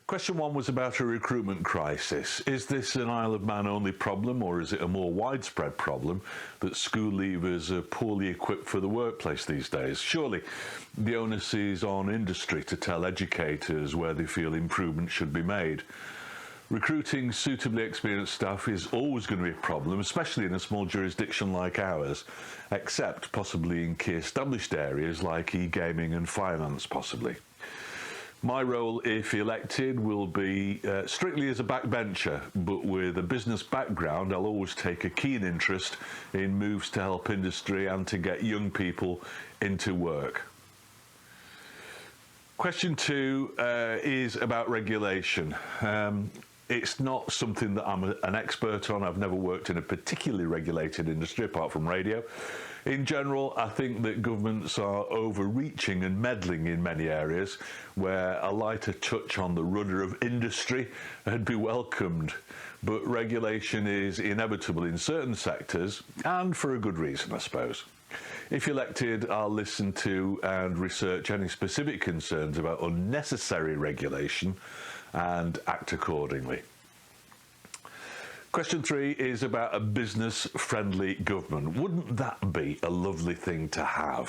Question one was about a recruitment crisis. Is this an Isle of Man only problem, or is it a more widespread problem that school leavers are poorly equipped for the workplace these days? Surely the onus is on industry to tell educators where they feel improvement should be made. Recruiting suitably experienced staff is always going to be a problem, especially in a small jurisdiction like ours, except possibly in key established areas like e-gaming and finance possibly. My role, if elected, will be strictly as a backbencher, but with a business background, I'll always take a keen interest in moves to help industry and to get young people into work. Question two is about regulation. It's not something that I'm an expert on. I've never worked in a particularly regulated industry apart from radio. In general, I think that governments are overreaching and meddling in many areas where a lighter touch on the rudder of industry would be welcomed. But regulation is inevitable in certain sectors, and for a good reason, I suppose. If elected, I'll listen to and research any specific concerns about unnecessary regulation and act accordingly. Question three is about a business-friendly government. Wouldn't that be a lovely thing to have?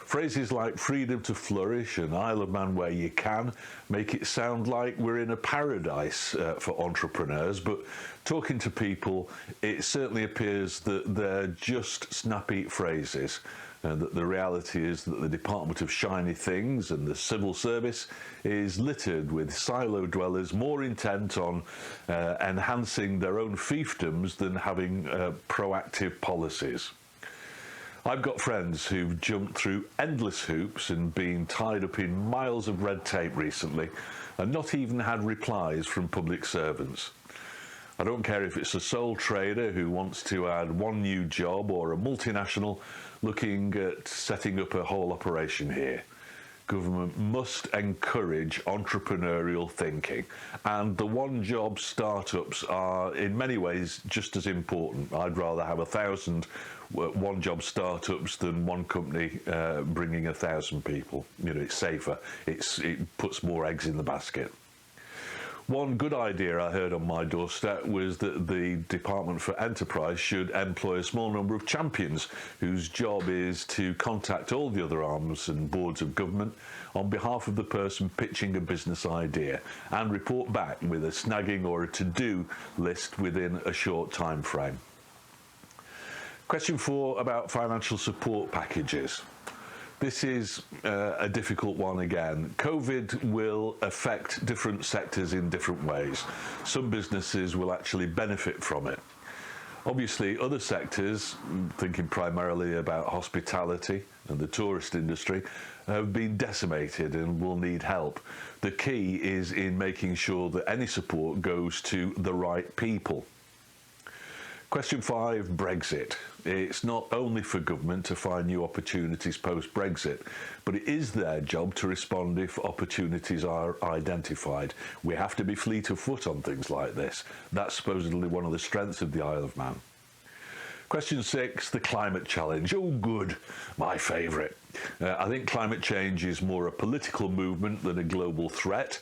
Phrases like freedom to flourish and Isle of Man where you can make it sound like we're in a paradise for entrepreneurs, but talking to people, it certainly appears that they're just snappy phrases. And that the reality is that the Department of Shiny Things and the civil service is littered with silo dwellers more intent on enhancing their own fiefdoms than having proactive policies. I've got friends who've jumped through endless hoops and been tied up in miles of red tape recently and not even had replies from public servants. I don't care if it's a sole trader who wants to add one new job or a multinational looking at setting up a whole operation here. Government must encourage entrepreneurial thinking, and the one-job startups are in many ways just as important. I'd rather have 1,000 one-job startups than one company bringing 1,000 people. You know, it's safer. It puts more eggs in the basket. One good idea I heard on my doorstep was that the Department for Enterprise should employ a small number of champions whose job is to contact all the other arms and boards of government on behalf of the person pitching a business idea and report back with a snagging or a to-do list within a short time frame. Question four about financial support packages. This is a difficult one again. COVID will affect different sectors in different ways. Some businesses will actually benefit from it. Obviously, other sectors, thinking primarily about hospitality and the tourist industry, have been decimated and will need help. The key is in making sure that any support goes to the right people. Question five, Brexit. It's not only for government to find new opportunities post-Brexit, but it is their job to respond if opportunities are identified. We have to be fleet of foot on things like this. That's supposedly one of the strengths of the Isle of Man. Question six, the climate challenge. Oh, good, my favourite. I think climate change is more a political movement than a global threat.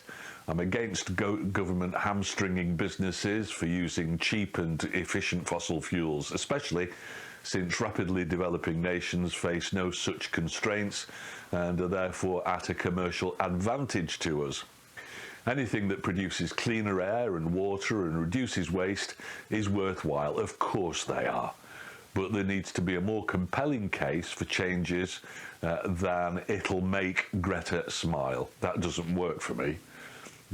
I'm against government hamstringing businesses for using cheap and efficient fossil fuels, especially since rapidly developing nations face no such constraints and are therefore at a commercial advantage to us. Anything that produces cleaner air and water and reduces waste is worthwhile. Of course they are. But there needs to be a more compelling case for changes than it'll make Greta smile. That doesn't work for me.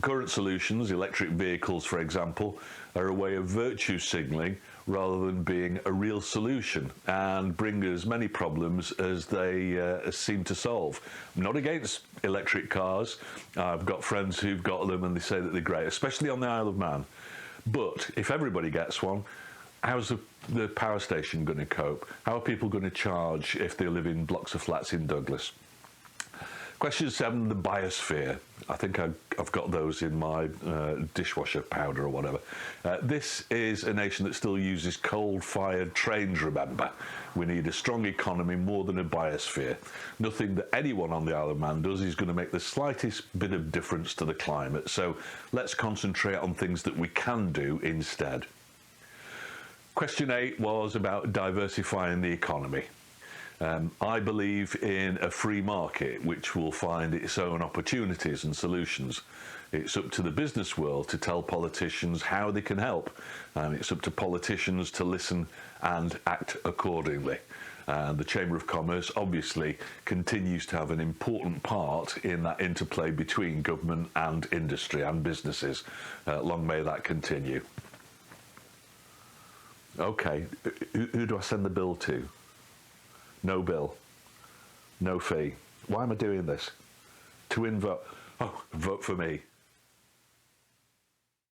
Current solutions, electric vehicles for example, are a way of virtue signalling rather than being a real solution and bring as many problems as they seem to solve. I'm not against electric cars. I've got friends who've got them and they say that they're great, especially on the Isle of Man. But if everybody gets one, how's the power station going to cope? How are people going to charge if they live in blocks of flats in Douglas? Question 7, the biosphere. I think I've got those in my dishwasher powder or whatever. This is a nation that still uses coal-fired trains, remember. We need a strong economy more than a biosphere. Nothing that anyone on the Isle of Man does is going to make the slightest bit of difference to the climate, so let's concentrate on things that we can do instead. Question 8 was about diversifying the economy. I believe in a free market which will find its own opportunities and solutions. It's up to the business world to tell politicians how they can help, and it's up to politicians to listen and act accordingly. And the Chamber of Commerce obviously continues to have an important part in that interplay between government and industry and businesses. Long may that continue. Okay, who do I send the bill to? No bill, no fee. Why am I doing this? To vote for me.